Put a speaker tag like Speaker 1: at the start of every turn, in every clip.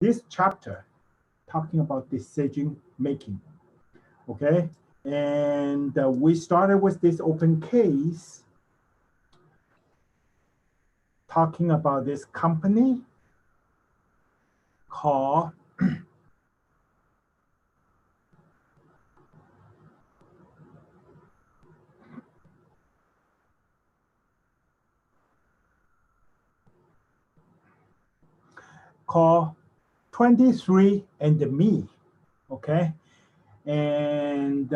Speaker 1: this chapter talking about decision making. Okay, and we started with this open case talking about this company called called 23andMe. Okay, and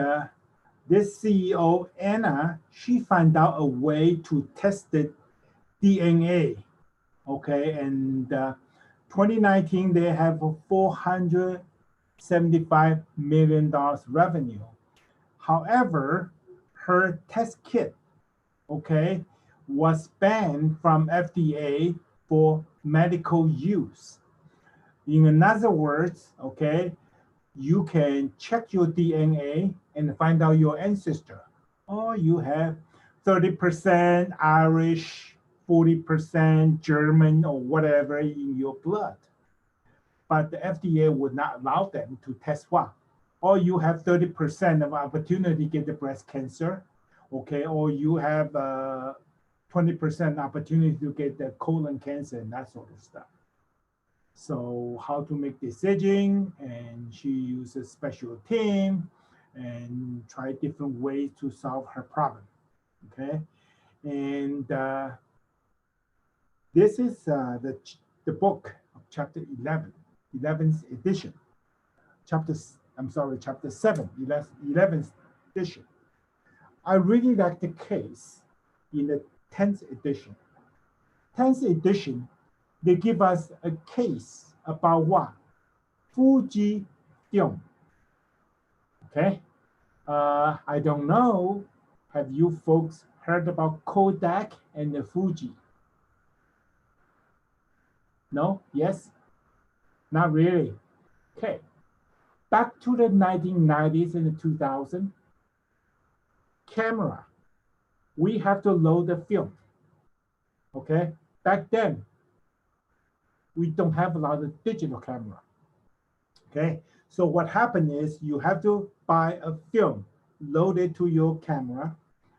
Speaker 1: this CEO Anna, she found out a way to test the DNA. Okay, and 2019 they have a $475 million revenue. However, her test kit, okay, was banned from FDA for medical use. In other words, okay, you can check your DNA and find out your ancestor. Oh, you have 30% Irish, 40% German, or whatever in your blood. But the FDA would not allow them to test what? Or you have 30% of opportunity to get the breast cancer, okay, or you have 20% opportunity to get the colon cancer and that sort of stuff. So how to make decision, and she uses special team and try different ways to solve her problem. Okay, and this is the book of chapter 11, 11th edition. Chapter, I'm sorry, chapter 7, 11th edition. I really like the case in the 10th edition. 10th edition, they give us a case about what? Fuji film. Okay. I don't know. Have you folks heard about Kodak and the Fuji? No? Yes? Not really. Okay. Back to the 1990s and the 2000s, camera. We have to load the film. Okay. Back then, we don't have a lot of digital camera. Okay. So what happened is you have to buy a film, load it to your camera.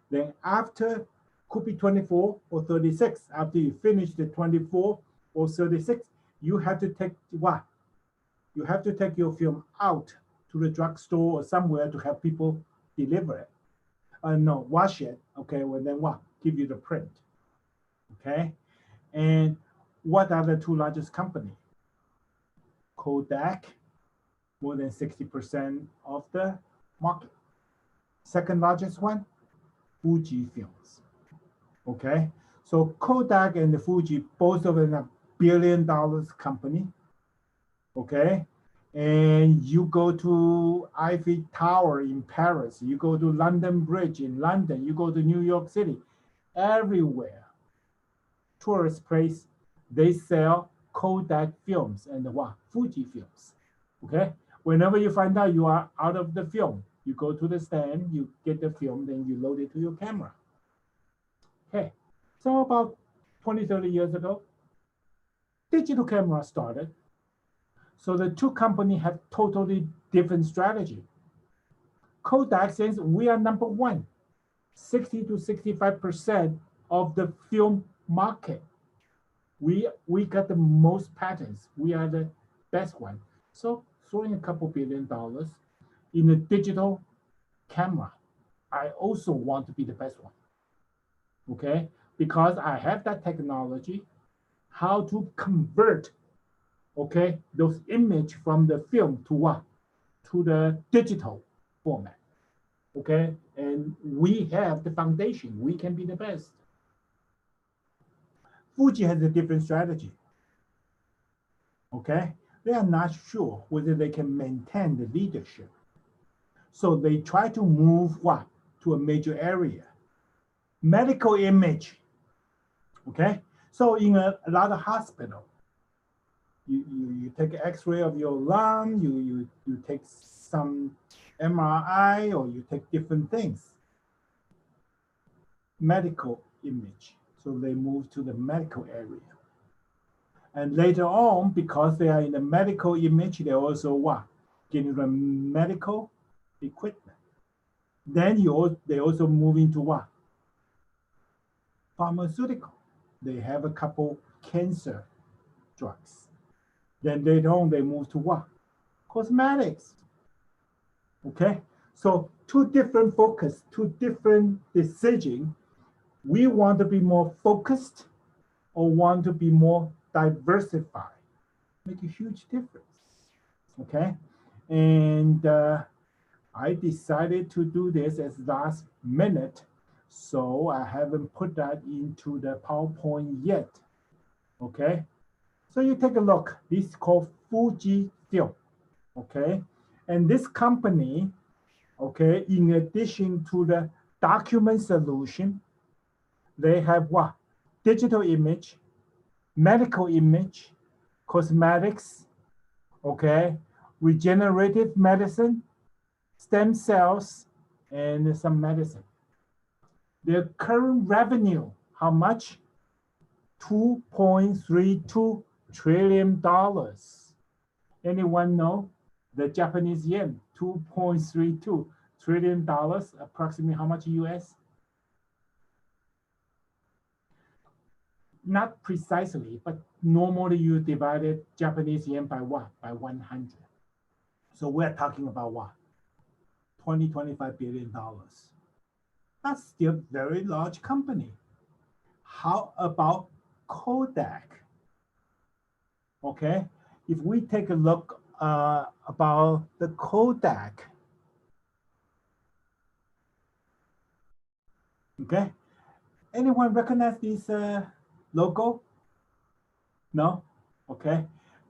Speaker 1: Then after could be 24 or 36. After you finish the 24 or 36, you have to take what? You have to take your film out to the drugstore or somewhere to have people deliver it. No, wash it. Okay, well then what? Give you the print. Okay, and what are the two largest companies? Kodak, more than 60% of the market. Second largest one, Fuji Films. Okay, so Kodak and the Fuji, both of them are $1 billion company. Okay, and you go to Eiffel Tower in Paris, you go to London Bridge in London, you go to New York City, everywhere, tourist place, they sell Kodak films and what? Fuji films. Okay, whenever you find out you are out of the film, you go to the stand, you get the film, then you load it to your camera. Okay, so about 20, 30 years ago, digital camera started. So the two companies have totally different strategy. Kodak says we are number one, 60 to 65% of the film market. We got the most patents. We are the best one. So throwing a couple $1 billion in a digital camera, I also want to be the best one. Okay, because I have that technology, how to convert, okay, those image from the film to what? To the digital format. Okay, and we have the foundation. We can be the best. Fuji has a different strategy. Okay, they are not sure whether they can maintain the leadership. So they try to move what? To a major area. Medical image. Okay, so in a lot of hospital, you take an x-ray of your lung, you take some MRI, or you take different things. Medical image. So they move to the medical area. And later on, because they are in the medical image, they also what? Getting the medical equipment. Then they also move into what? Pharmaceutical. They have a couple cancer drugs. Then later on, they move to what? Cosmetics. Okay, so two different focus, two different decision. We want to be more focused or want to be more diversified. Make a huge difference. Okay, and I decided to do this as last minute, so I haven't put that into the PowerPoint yet. Okay, so you take a look. This is called Fujifilm. Okay, and this company, okay, in addition to the document solution, they have what? Digital image, medical image, cosmetics, okay, regenerative medicine, stem cells, and some medicine. Their current revenue, how much? $2.32 trillion. Anyone know the Japanese yen? $2.32 trillion, approximately how much US? Not precisely, but normally you divided Japanese yen by what? By 100. So we're talking about what? $25 billion. That's still very large company. How about Kodak? Okay, if we take a look about the Kodak, okay, anyone recognize this logo? No? Okay.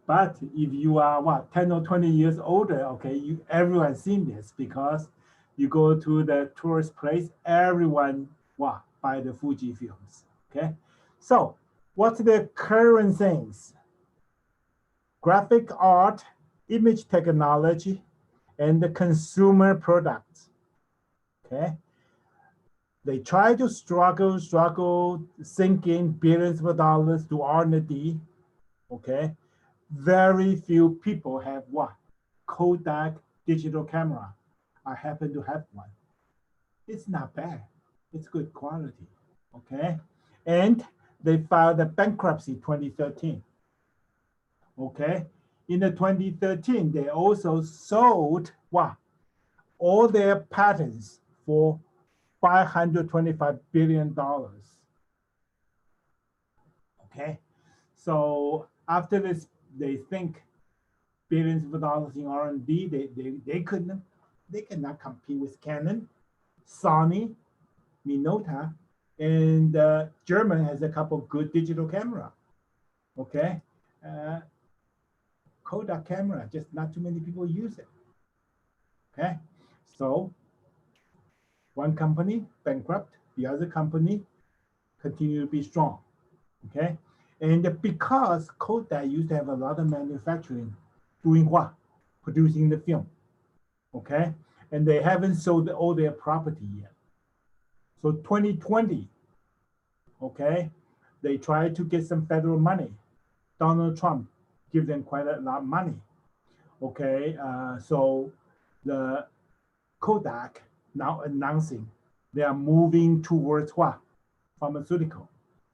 Speaker 1: But if you are what, 10 or 20 years older, okay, everyone's seen this because you go to the tourist place, everyone what, buy the Fuji films. Okay. So what's the current things? Graphic art, image technology, and the consumer products. Okay. They try to struggle, sink in billions of dollars to R&D. Okay. Very few people have what? Kodak digital camera. I happen to have one. It's not bad. It's good quality. Okay. And they filed a bankruptcy 2013. Okay. In the 2013, they also sold what? All their patents for $525 billion. Okay. So after this, they think billions of dollars in R&D, they cannot compete with Canon, Sony, Minolta, and German has a couple good digital camera. Okay, Kodak camera, just not too many people use it. Okay, so one company bankrupt, the other company continue to be strong. Okay, and because Kodak used to have a lot of manufacturing, doing what? Producing the film. Okay, and they haven't sold all their property yet. So 2020, okay, they tried to get some federal money. Donald Trump give them quite a lot of money. Okay, so the Kodak now announcing they are moving towards what? Pharmaceutical.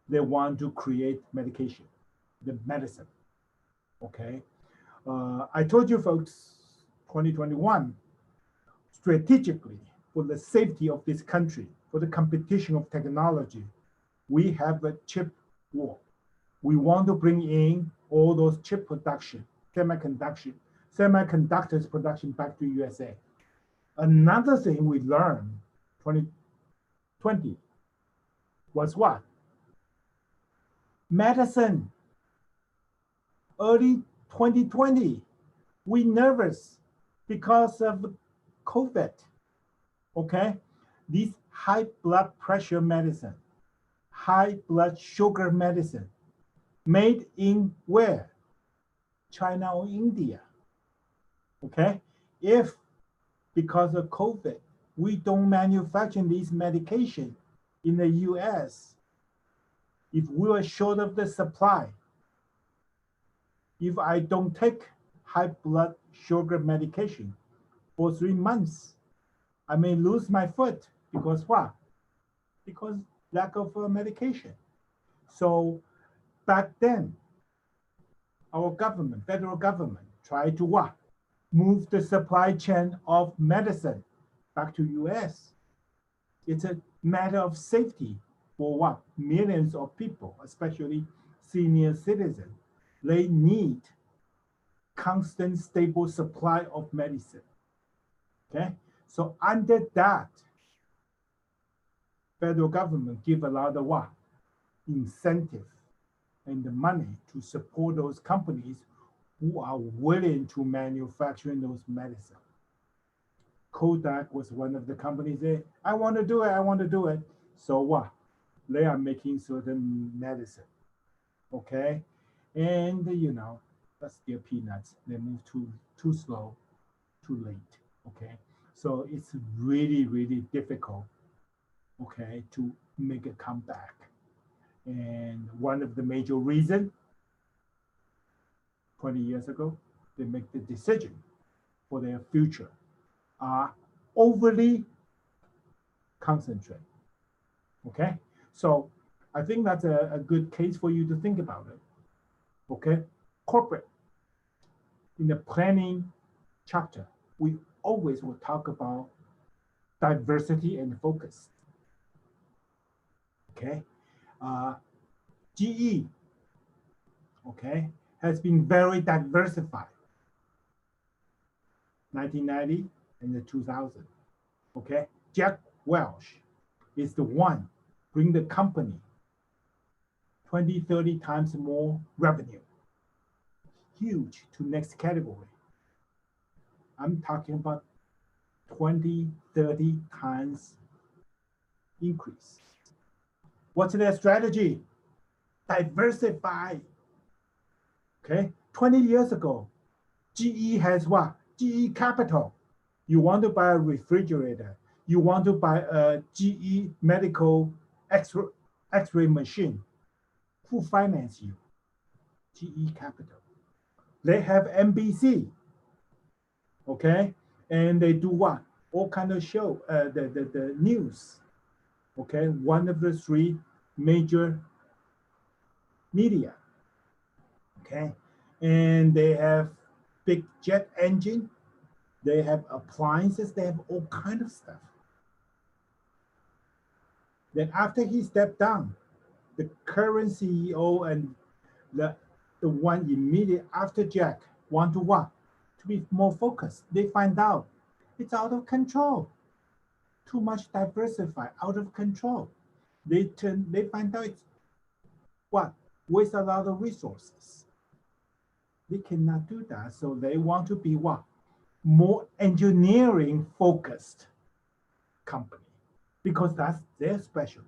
Speaker 1: They want to create medication, the medicine. Okay, I told you folks, 2021, strategically for the safety of this country, for the competition of technology, we have a chip war. We want to bring in all those chip production, semiconductors production back to USA. Another thing we learned 2020 was what? Medicine. Early 2020, we nervous because of COVID. Okay, these high blood pressure medicine, high blood sugar medicine, made in where? China or India. Okay, if because of COVID, we don't manufacture these medication in the US, if we are short of the supply, If I don't take high blood sugar medication for 3 months, I may lose my foot because what? Because lack of medication. So back then, our government, federal government, tried to what? Move the supply chain of medicine back to US. It's a matter of safety for what? Millions of people, especially senior citizens. They need constant, stable supply of medicine. Okay, so under that, federal government give a lot of what? Incentive and the money to support those companies who are willing to manufacture those medicine. Kodak was one of the companies that I want to do it, I want to do it. So what? They are making certain medicine, okay? And that's their peanuts. They move too slow, too late, okay? So it's really, really difficult, okay, to make a comeback. And one of the major reasons 20 years ago, they make the decision for their future are overly concentrated. Okay, so I think that's a good case for you to think about it. Okay, corporate, in the planning chapter, we always will talk about diversity and focus. Okay, GE, okay, has been very diversified. 1990 and the 2000. Okay, Jack Welch is the one bring the company 20, 30 times more revenue. Huge to next category. I'm talking about 20, 30 times increase. What's their strategy? Diversify. Okay, 20 years ago, GE has what? GE Capital. You want to buy a refrigerator. You want to buy a GE medical X-ray machine. Who finance you? GE Capital. They have NBC. Okay, and they do what? All kind of show, the news. Okay, one of the three major media. Okay, and they have big jet engine. They have appliances. They have all kind of stuff. Then after he stepped down, the current CEO and the one immediate after Jack want to what? To be more focused. They find out it's out of control. Too much diversified, out of control. They find out it's what? Waste a lot of resources. They cannot do that. So they want to be what? More engineering focused company, because that's their specialty.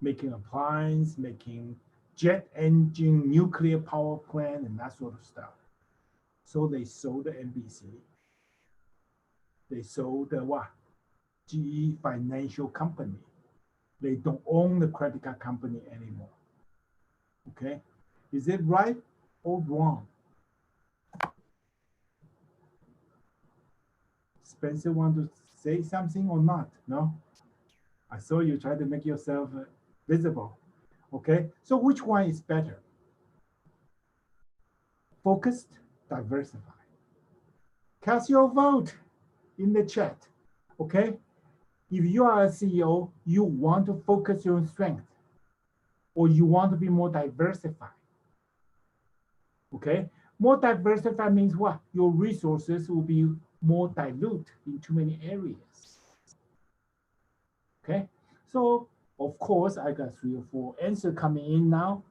Speaker 1: Making appliance, making jet engine, nuclear power plant, and that sort of stuff. So they sold the NBC. They sold the what? GE Financial Company. They don't own the credit card company anymore. Okay, is it right or wrong? Spencer, want to say something or not? No? I saw you try to make yourself visible. Okay, so which one is better? Focused, diversified. Cast your vote in the chat. Okay, if you are a CEO, you want to focus your strength, or you want to be more diversified. Okay, more diversified means what? Your resources will be more dilute in too many areas. Okay, so of course, I got 3 or 4 answers coming in now.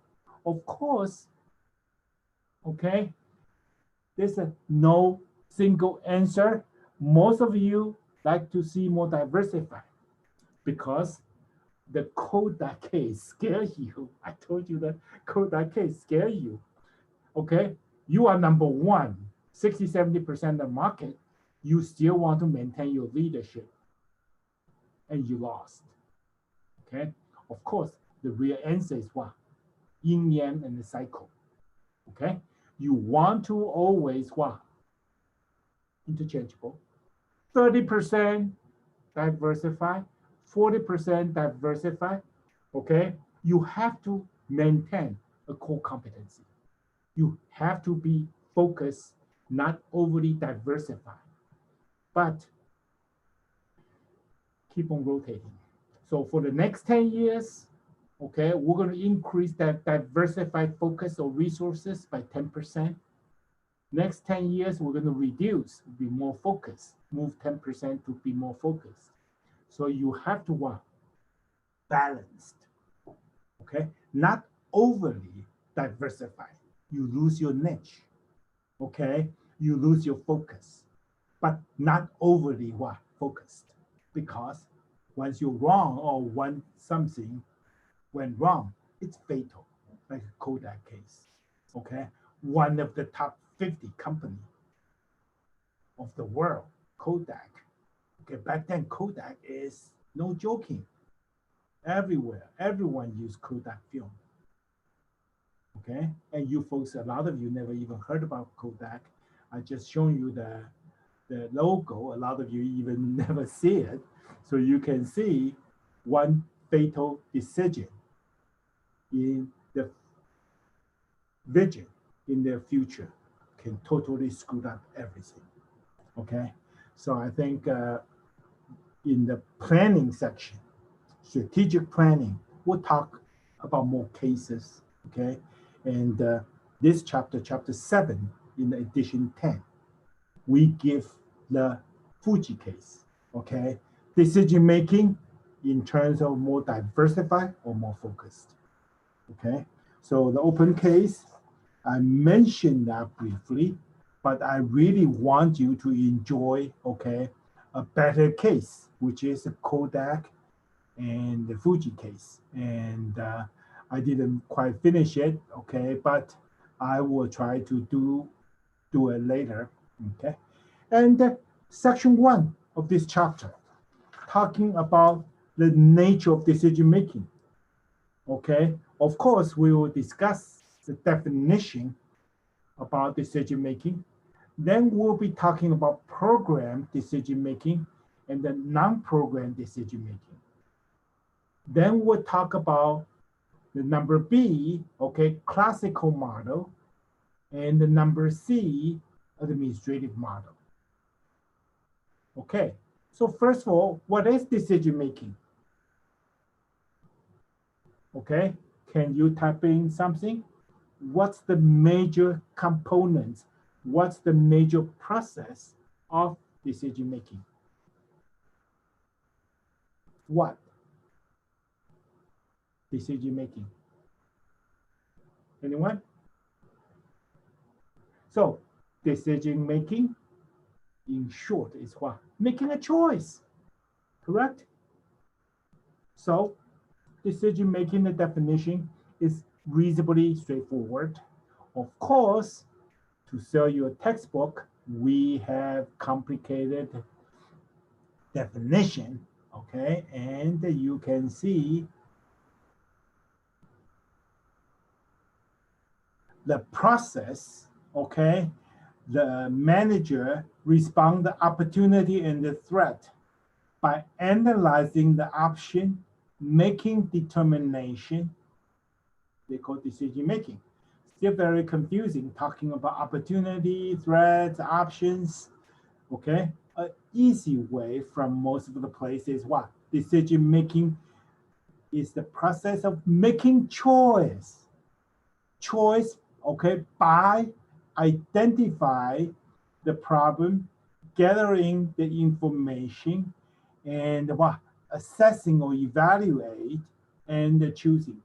Speaker 1: Of course, okay, there's no single answer. Most of you like to see more diversified because the Kodak case scares you. I told you that Kodak case scares you. Okay, you are number one, 60, 70% of the market. You still want to maintain your leadership and you lost. Okay, of course, the real answer is what? Yin Yang and the cycle. Okay, You want to always what? Interchangeable. 30% diversify, 40% diversify, okay? You have to maintain a core competency. You have to be focused, not overly diversified, but keep on rotating. So for the next 10 years, okay, we're going to increase that diversified focus of resources by 10%. Next 10 years, we're going to reduce, be more focused, move 10% to be more focused. So you have to what? Balanced, okay? Not overly diversified. You lose your niche, okay? You lose your focus, but not overly what? Focused. Because once you're wrong or when something went wrong, it's fatal, like a Kodak case, okay? One of the top 50 company of the world, Kodak. Okay, back then Kodak is no joking. Everywhere, everyone used Kodak film. Okay, and you folks, a lot of you never even heard about Kodak. I just shown you the logo. A lot of you even never see it. So you can see one fatal decision in the vision in their future can totally screw up everything. Okay, so I think in the planning section, strategic planning, we'll talk about more cases. Okay, and this chapter, chapter 7, in edition 10, we give the Fuji case. Okay, decision making in terms of more diversified or more focused. Okay, so the open case, I mentioned that briefly, but I really want you to enjoy, okay, a better case, which is the Kodak and the Fuji case. And I didn't quite finish it, okay, but I will try to do it later, okay. And section 1 of this chapter, talking about the nature of decision making, okay. Of course, we will discuss the definition about decision making. Then we'll be talking about program decision making and the non-program decision making. Then we'll talk about the number B, okay, classical model, and the number C, administrative model. Okay, so first of all, what is decision making? Okay, can you type in something? What's the major components? What's the major process of decision making? What? Decision making. Anyone? So decision making, in short, is what? Making a choice, correct? So decision making, the definition is reasonably straightforward. Of course, to sell you a textbook, we have complicated definition, okay? And you can see the process, okay? The manager responds to the opportunity and the threat by analyzing the option, making determination. They call decision making. Still very confusing, talking about opportunity, threats, options, okay? An easy way from most of the places, what? Decision making is the process of making choice. Choice, okay, by identify the problem, gathering the information, and what? Assessing or evaluate and choosing.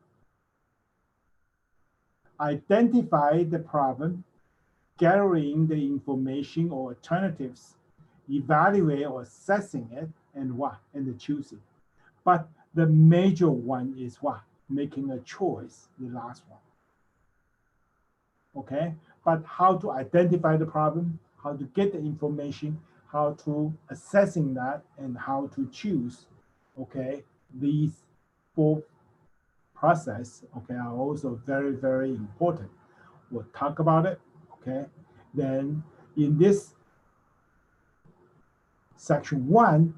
Speaker 1: Identify the problem, gathering the information or alternatives, evaluate or assessing it, and what? And the choosing. But the major one is what? Making a choice, the last one. Okay, but how to identify the problem, how to get the information, how to assessing that, and how to choose, okay, these 4 process, okay, are also very, very important. We'll talk about it. okay? Then in this section 1,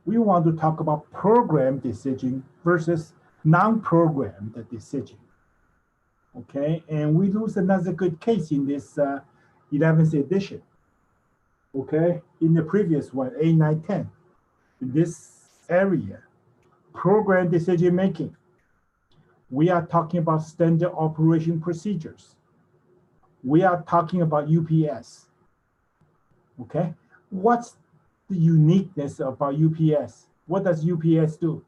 Speaker 1: we want to talk about program decision versus non-programmed decision, okay? And we lose another good case in this 11th edition, okay? In the previous one, 8, 9, 10, in this area, program decision making, we are talking about standard operation procedures. We are talking about UPS, okay? What's the uniqueness about UPS? What does UPS do?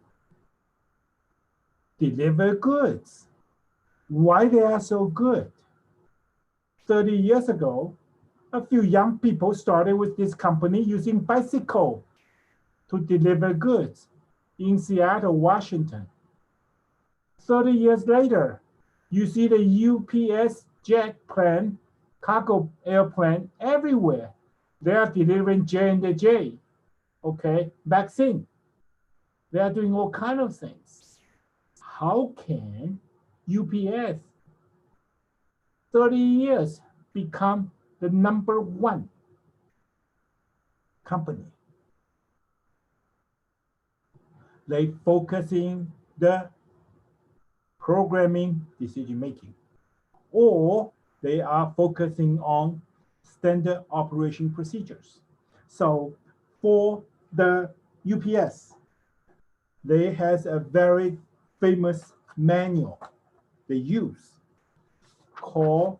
Speaker 1: Deliver goods. Why they are so good? 30 years ago, a few young people started with this company using bicycle to deliver goods in Seattle, Washington. 30 years later, you see the UPS jet plane, cargo airplane everywhere. They are delivering J&J, okay, vaccine. They are doing all kinds of things. How can UPS 30 years become the number 1 company? They focusing the programming decision making, or they are focusing on standard operation procedures. So for the UPS, they has a very famous manual they use called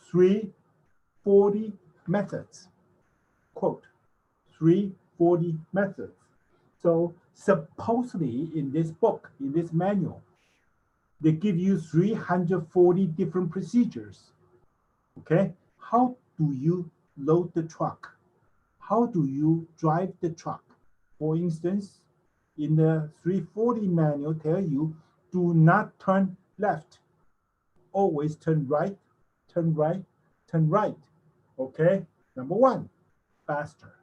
Speaker 1: 340 methods, quote, 340 methods. So supposedly in this book, in this manual, they give you 340 different procedures, okay? How do you load the truck? How do you drive the truck? For instance, in the 340 manual tell you, do not turn left. Always turn right, turn right, turn right, okay? Number 1, faster.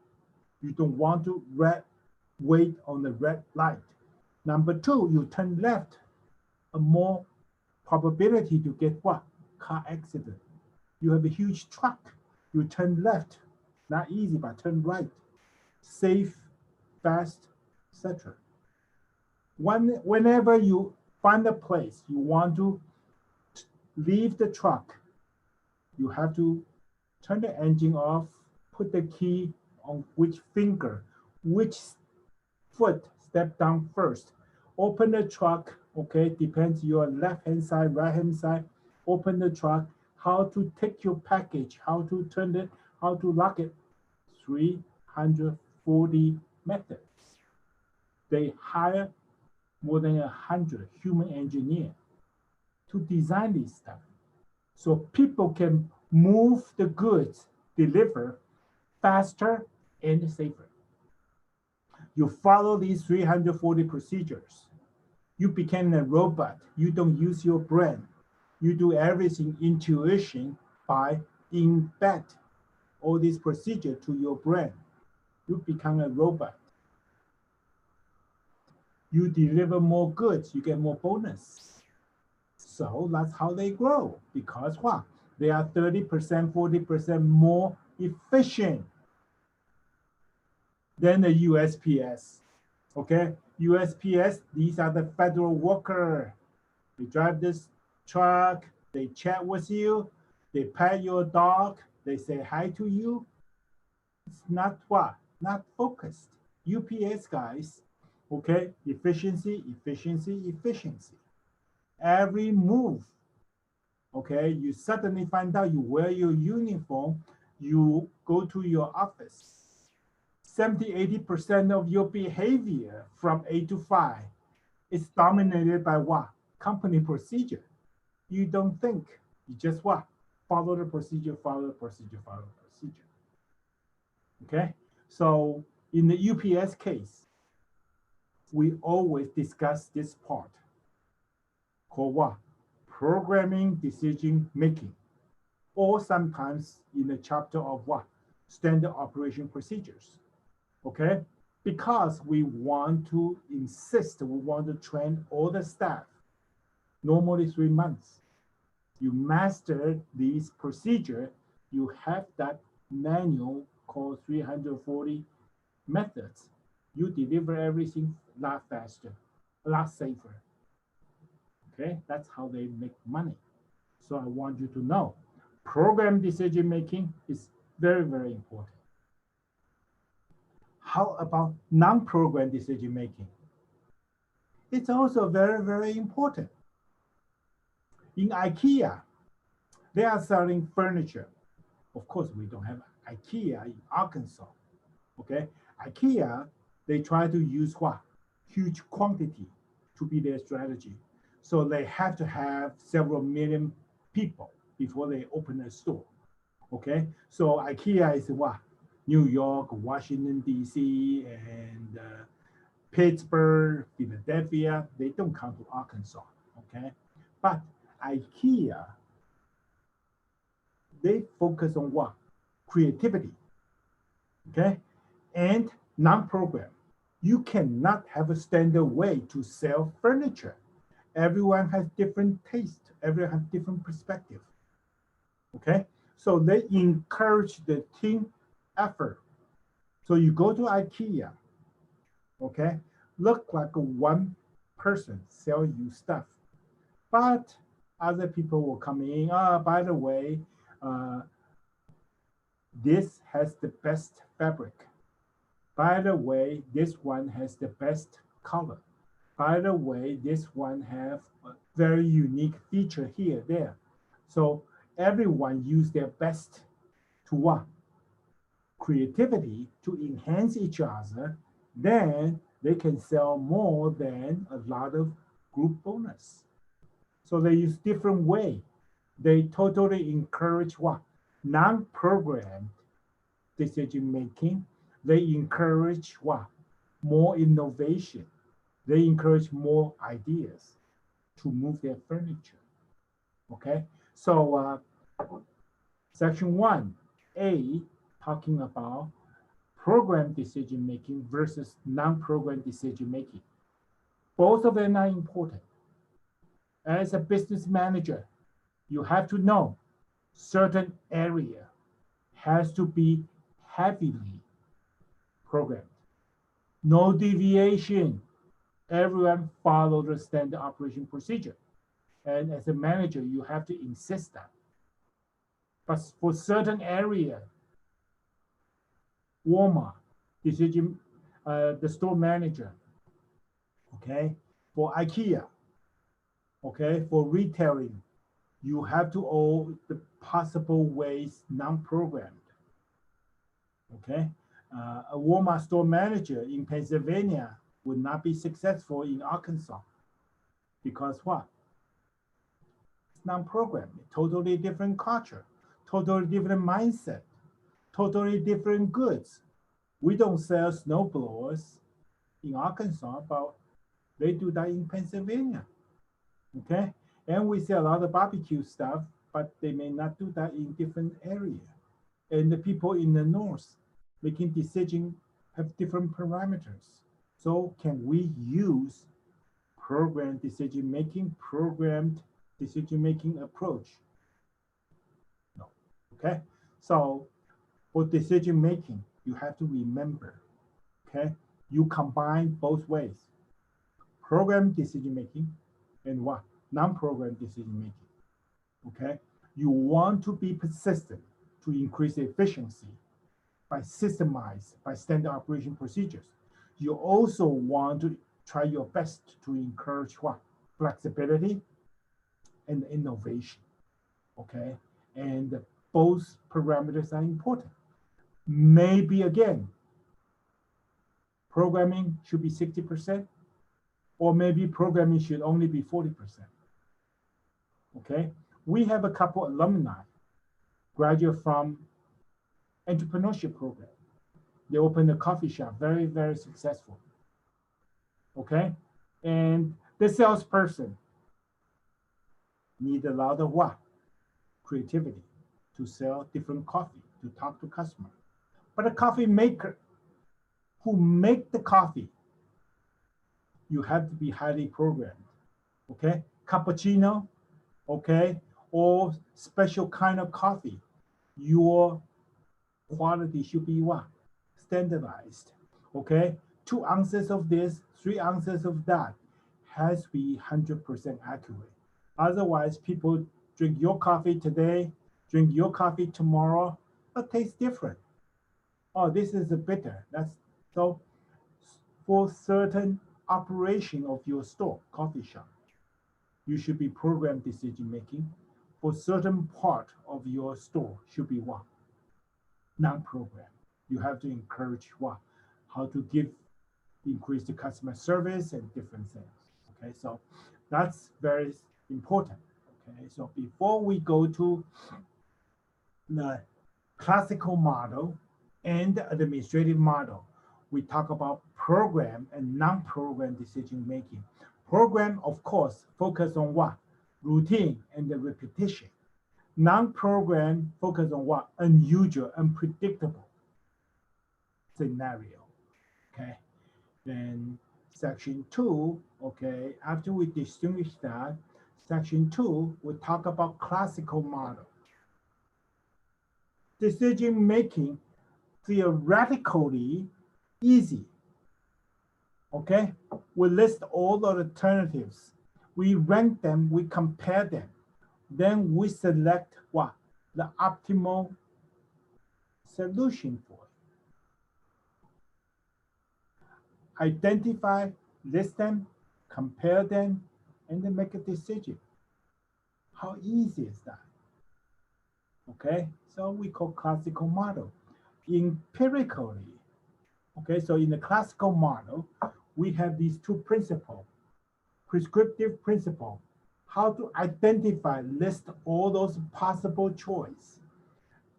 Speaker 1: You don't want to wait on the red light. Number 2, you turn left, a more probability to get what? Car accident. You have a huge truck, you turn left, not easy, but turn right. Safe, fast, etc. Whenever you find a place you want to leave the truck, you have to turn the engine off, put the key on which finger, which foot step down first. Open the truck, okay, depends your left-hand side, right-hand side. Open the truck, how to take your package, how to turn it, how to lock it. 340 methods. They hire more than 100 human engineers to design this stuff. So people can move the goods, deliver faster and safer. You follow these 340 procedures. You became a robot. You don't use your brain. You do everything intuition by embed all these procedures to your brain. You become a robot. You deliver more goods, you get more bonus. So that's how they grow, because what? They are 30%, 40% more efficient than the USPS. Okay, USPS, these are the federal worker. They drive this truck, they chat with you, they pet your dog, they say hi to you. It's not what? Not focused. UPS guys, okay, efficiency, efficiency, efficiency. Every move, okay, you suddenly find out you wear your uniform, you go to your office. 70, 80% of your behavior from 8 to 5 is dominated by what? Company procedure. You don't think, you just what? Follow the procedure, follow the procedure, follow the procedure. Okay, so in the UPS case, we always discuss this part called what? Programming decision making, or sometimes in the chapter of what? Standard operation procedures. Okay, because we want to insist, we want to train all the staff, normally 3 months. You master these procedures, you have that manual called 340 methods. You deliver everything a lot faster, a lot safer. Okay, that's how they make money. So I want you to know, program decision making is very, very important. How about non-program decision making? It's also very, very important. In IKEA, they are selling furniture. Of course, we don't have IKEA in Arkansas. Okay, IKEA, they try to use what? Huge quantity to be their strategy. So they have to have several million people before they open a store. Okay, so IKEA is what? New York, Washington, D.C., and Pittsburgh, Philadelphia. They don't come to Arkansas. Okay, but IKEA, they focus on what? Creativity. Okay, and non-program. You cannot have a standard way to sell furniture. Everyone has different taste. Everyone has different perspective. Okay, so they encourage the team effort. So you go to IKEA, okay, look like one person sell you stuff, but other people will come in. By the way, uh, this has the best fabric. By the way, this one has the best color. By the way, this one have a very unique feature here, there. So everyone use their best to what? Creativity to enhance each other, then they can sell more than a lot of group bonus. So they use different way. They totally encourage what? Non-programmed decision making. They encourage what? More innovation. They encourage more ideas to move their furniture. Okay, so section 1A talking about program decision making versus non-program decision making. Both of them are important. As a business manager, you have to know certain area has to be heavily programmed. No deviation. Everyone follow the standard operation procedure. And as a manager, you have to insist that. But for certain area, Walmart, decision, the store manager, okay, for IKEA, okay, for retailing, you have to all the possible ways non-programmed, okay. A Walmart store manager in Pennsylvania would not be successful in Arkansas because what? It's non-programmed, totally different culture, totally different mindset, totally different goods. We don't sell snowblowers in Arkansas, but they do that in Pennsylvania. Okay, and we see a lot of barbecue stuff, but they may not do that in different area. And the people in the north making decision have different parameters. So can we use programmed decision making, programmed decision making approach? No. Okay, so for decision making, you have to remember, okay, you combine both ways, program decision making and what? Non-program decision making, okay? You want to be persistent to increase efficiency by systemize, by standard operation procedures. You also want to try your best to encourage what? Flexibility and innovation, okay? And both parameters are important. Maybe again, programming should be 60%, or maybe programming should only be 40%. Okay, we have a couple alumni graduate from entrepreneurship program. They opened a coffee shop, very, very successful. Okay, and the salesperson need a lot of what? Creativity to sell different coffee, to talk to customer. But a coffee maker who make the coffee, you have to be highly programmed. Okay, cappuccino, okay, or special kind of coffee. your quality should be what? Standardized. Okay? 2 ounces of this, 3 ounces of that has to be 100% accurate. Otherwise, people drink your coffee today, drink your coffee tomorrow, but tastes different. Oh, this is a bitter. That's so for certain operation of your store, coffee shop, you should be program decision making. For certain part of your store should be what? Non-program. You have to encourage what? How to increase the customer service and different things. Okay, so that's very important. Okay, so before we go to the classical model and administrative model, we talk about program and non-program decision making. Program, of course, focus on what? Routine and the repetition. Non-program focus on what? Unusual, unpredictable scenario. Okay. Then section 2, okay, after we distinguish that, section 2, we talk about classical model. Decision making theoretically easy. Okay, we list all the alternatives. We rank them, we compare them. Then we select what? The optimal solution for it. Identify, list them, compare them, and then make a decision. How easy is that? Okay, so we call classical model. Empirically, okay, so in the classical model, we have these two principles. Prescriptive principle, how to identify, list all those possible choice.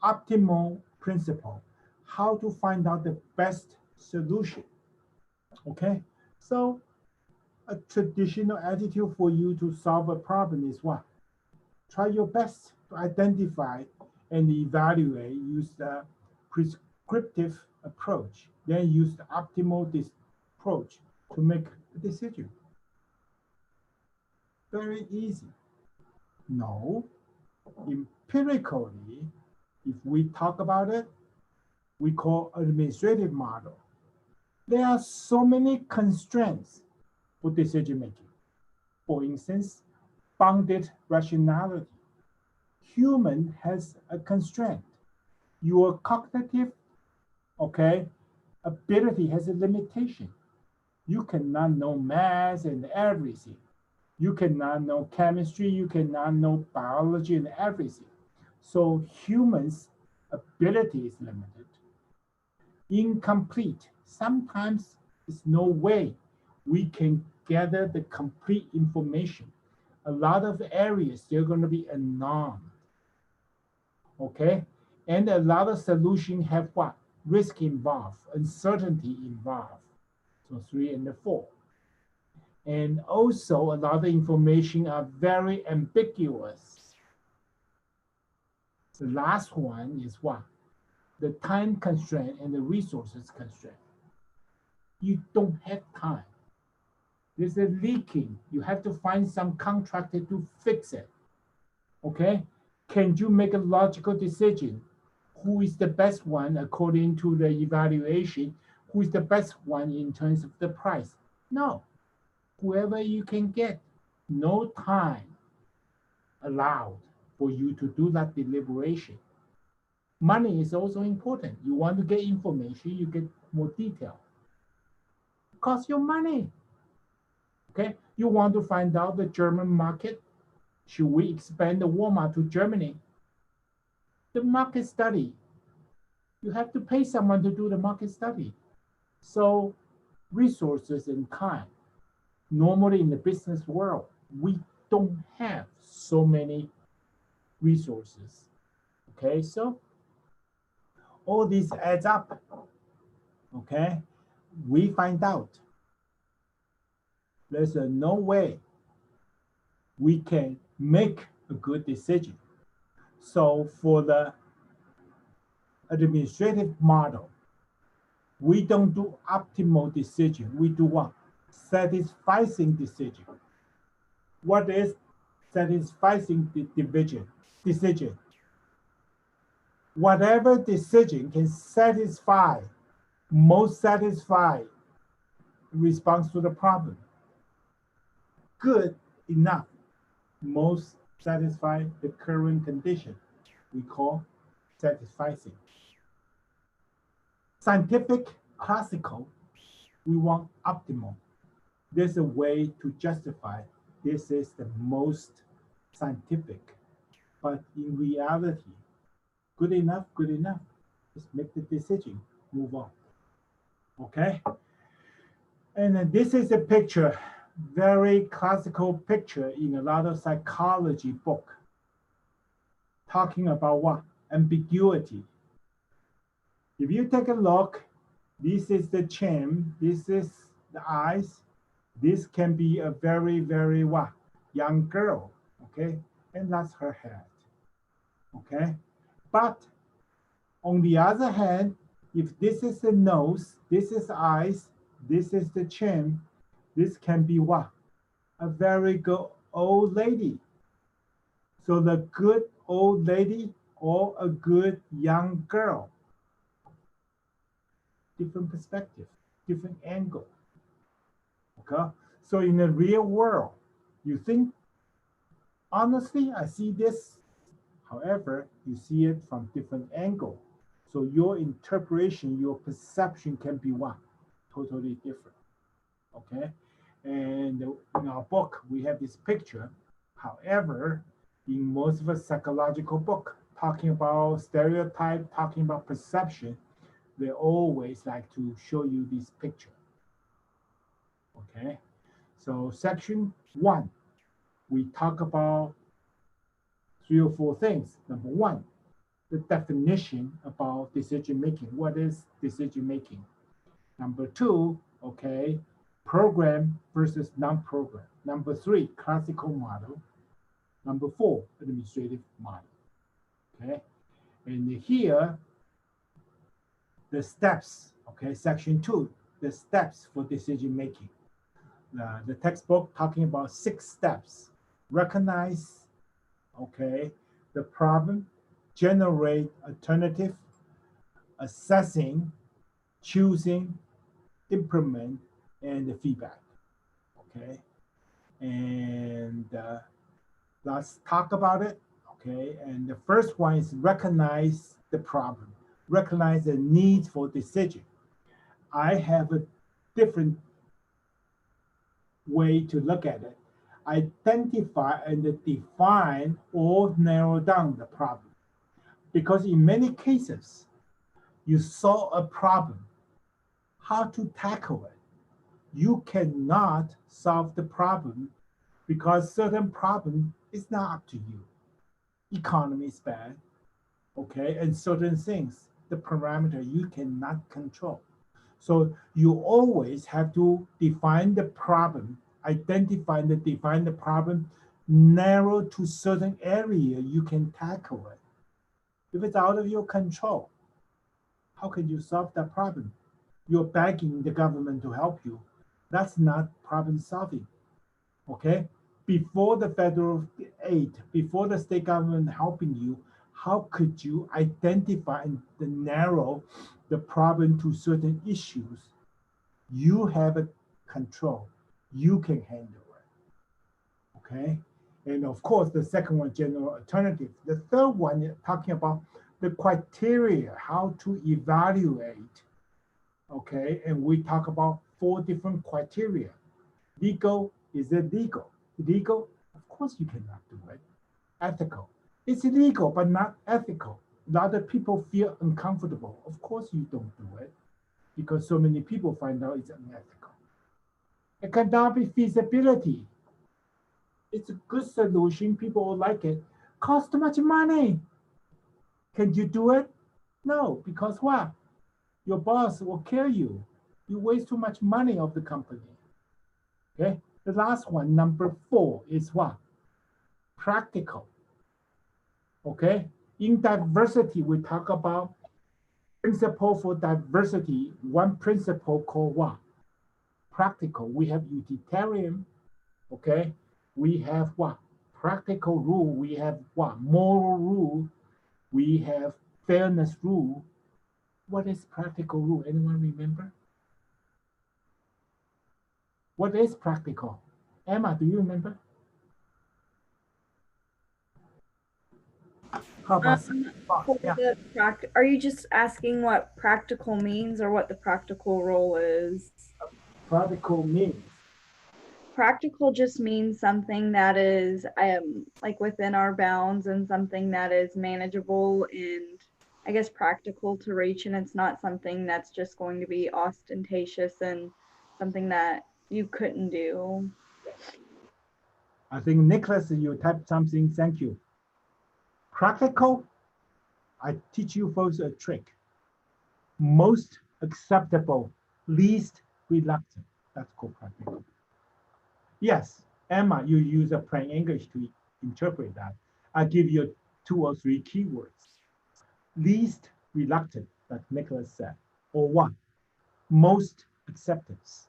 Speaker 1: Optimal principle, how to find out the best solution. Okay, so a traditional attitude for you to solve a problem is what? Try your best to identify and evaluate, use the prescriptive approach, then use the optimal approach to make a decision. Very easy. No, empirically, if we talk about it, we call administrative model. There are so many constraints for decision making. For instance, bounded rationality. Human has a constraint. Your cognitive, okay, ability has a limitation. You cannot know math and everything. You cannot know chemistry, you cannot know biology and everything. So humans' ability is limited. Incomplete. Sometimes there's no way we can gather the complete information. A lot of areas, they're going to be unknown. Okay? And a lot of solutions have what? Risk involved, uncertainty involved. So 3 and 4. And also a lot of information are very ambiguous. The last one is what? The time constraint and the resources constraint. You don't have time. There's a leaking. You have to find some contractor to fix it. Okay? Can you make a logical decision? Who is the best one according to the evaluation? Who is the best one in terms of the price? No. Whoever you can get, no time allowed for you to do that deliberation. Money is also important. You want to get information, you get more detail. It costs you money. Okay, you want to find out the German market. Should we expand the Walmart to Germany? The market study. You have to pay someone to do the market study. So resources and time. Normally in the business world, we don't have so many resources. Okay, so all this adds up. Okay, we find out there's no way we can make a good decision. So for the administrative model, we don't do optimal decision. We do what? Satisfying decision. What is satisfying decision? whatever decision can most satisfy response to the problem. Good enough, most satisfy the current condition. We call satisficing. Scientific, classical, we want optimal. There's a way to justify this is the most scientific, but in reality, good enough, good enough. Just make the decision, move on. Okay? And this is a picture, very classical picture in a lot of psychology book, talking about what? Ambiguity. If you take a look, this is the chin, this is the eyes. This can be a very, very what? Young girl, okay? And that's her head, okay? But on the other hand, if this is the nose, this is eyes, this is the chin, this can be what? A very good old lady. So the good old lady or a good young girl. Different perspective, different angle. Okay? So in the real world, you think, honestly, I see this. However, you see it from different angle. So your interpretation, your perception can be what? Totally different. Okay? And in our book, we have this picture. However, in most of the psychological book, talking about stereotype, talking about perception, they always like to show you this picture. Okay? So section 1, we talk about 3 or 4 things. Number 1, the definition about decision making. What is decision making? Number 2, okay, program versus non-program. Number 3, classical model. Number 4, administrative model. Okay, and here, the steps, okay, section 2, the steps for decision making. The textbook talking about 6 steps. Recognize, okay, the problem, generate alternative, assessing, choosing, implement, and the feedback. Okay, and let's talk about it. Okay, and the first one is recognize the problem, recognize the need for decision. I have a different way to look at it. Identify and define or narrow down the problem. Because in many cases, you saw a problem, how to tackle it. You cannot solve the problem because certain problem is not up to you. Economy is bad, okay? And certain things, the parameter you cannot control. So you always have to define the problem, identify and define the problem, narrow to certain area you can tackle it. If it's out of your control, how can you solve that problem? You're begging the government to help you. That's not problem solving, okay? Before the federal aid, before the state government helping you, how could you identify and narrow the problem to certain issues? You have a control. You can handle it, okay? And of course, the second one, general alternative. The third one, talking about the criteria, how to evaluate, okay? And we talk about 4 different criteria. Legal, is it legal? Legal, of course you cannot do it. Ethical, it's illegal, but not ethical. A lot of people feel uncomfortable. Of course you don't do it because so many people find out it's unethical. It cannot be feasibility. It's a good solution. People will like it. Cost too much money. Can you do it? No, because what? Your boss will kill you. You waste too much money of the company. Okay. The last one, number 4, is what? Practical. Okay. In diversity, we talk about principle for diversity. One principle called what? Practical. We have utilitarian. Okay. We have what? Practical rule. We have what? Moral rule. We have fairness rule. What is practical rule? Anyone remember? What is practical? Emma, do you remember? How about
Speaker 2: For
Speaker 1: yeah.
Speaker 2: the are you just asking what practical means or what the practical role is?
Speaker 1: Practical means
Speaker 2: Practical just means something that is like within our bounds and something that is manageable and I guess practical to reach, and it's not something that's just going to be ostentatious and something that you couldn't do.
Speaker 1: I think Nicholas, you typed something. Thank you. Practical. I teach you folks a trick. Most acceptable, least reluctant. That's called practical. Yes, Emma, you use a plain English to interpret that. I give you 2 or 3 keywords. Least reluctant, like Nicholas said, or what? Most acceptance.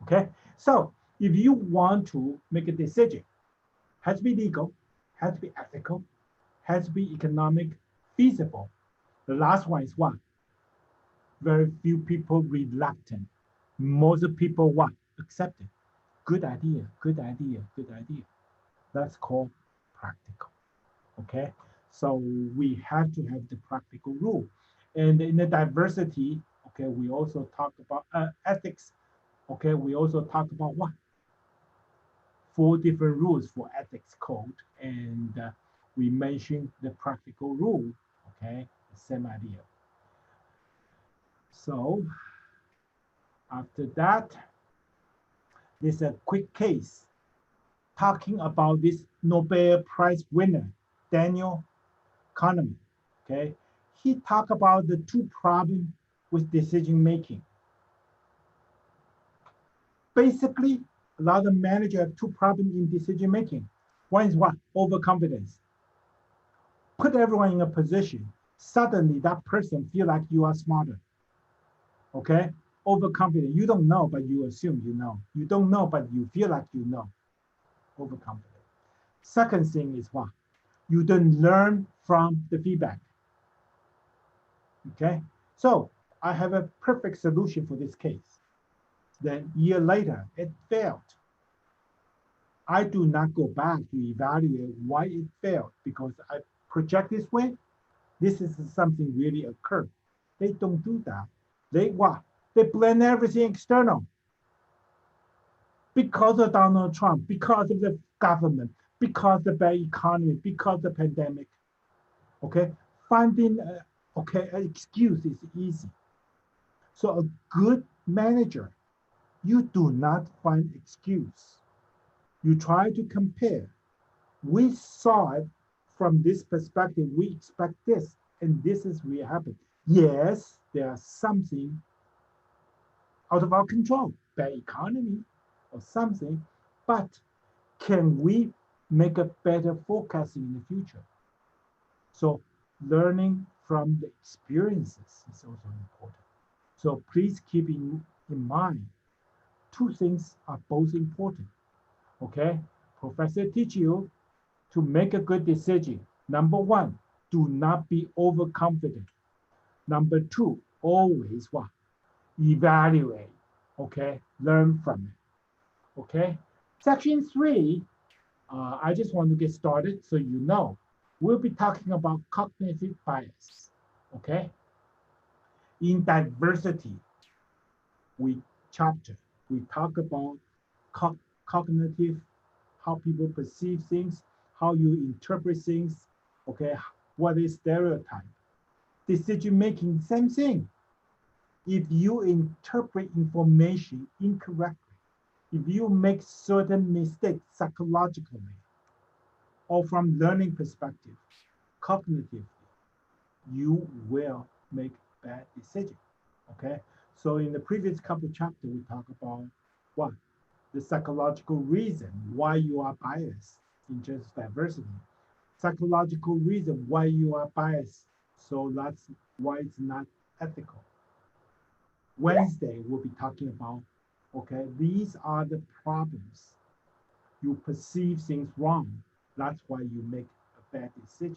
Speaker 1: Okay, so if you want to make a decision, has to be legal, has to be ethical, has to be economic, feasible. The last one is what? Very few people reluctant. Most people what? Accept it. Good idea, good idea, good idea. That's called practical. Okay, so we have to have the practical rule. And in the diversity, okay, we also talk about ethics. Okay, we also talk about what? 4 different rules for ethics code, and we mentioned the practical rule. Okay, the same idea. So after that, there's a quick case talking about this Nobel Prize winner, Daniel Kahneman. Okay, he talked about the 2 problems with decision making. Basically, a lot of managers have 2 problems in decision making. One is what? Overconfidence. Put everyone in a position. Suddenly, that person feel like you are smarter. Okay, overconfident. You don't know, but you assume you know. You don't know, but you feel like you know. Overconfident. Second thing is what? You don't learn from the feedback. Okay, so I have a perfect solution for this case. Then year later, it failed. I do not go back to evaluate why it failed because I project this way. This is something really occurred. They don't do that. They what? They blame everything external because of Donald Trump, because of the government, because of the bad economy, because of the pandemic. Okay, finding okay an excuse is easy. So a good manager, you do not find excuse. You try to compare. We saw it from this perspective. We expect this, and this is what happened. Yes, there's something out of our control, bad economy or something, but can we make a better forecasting in the future? So learning from the experiences is also important. So please keep in mind, 2 things are both important. Okay, professor teach you to make a good decision. Number 1, do not be overconfident. Number 2, always what? Evaluate. Okay, learn from it. Okay, section 3, I just want to get started so you know. We'll be talking about cognitive bias. Okay, in diversity, we chapter, we talk about cognitive, how people perceive things, how you interpret things, okay, what is stereotype. Decision making, same thing. If you interpret information incorrectly, if you make certain mistakes psychologically or from learning perspective, cognitively, you will make bad decisions. Okay. So in the previous couple of chapters, we talk about what? The psychological reason why you are biased in terms of diversity. Psychological reason why you are biased. So that's why it's not ethical. Wednesday, we'll be talking about, okay, these are the problems. You perceive things wrong. That's why you make a bad decision.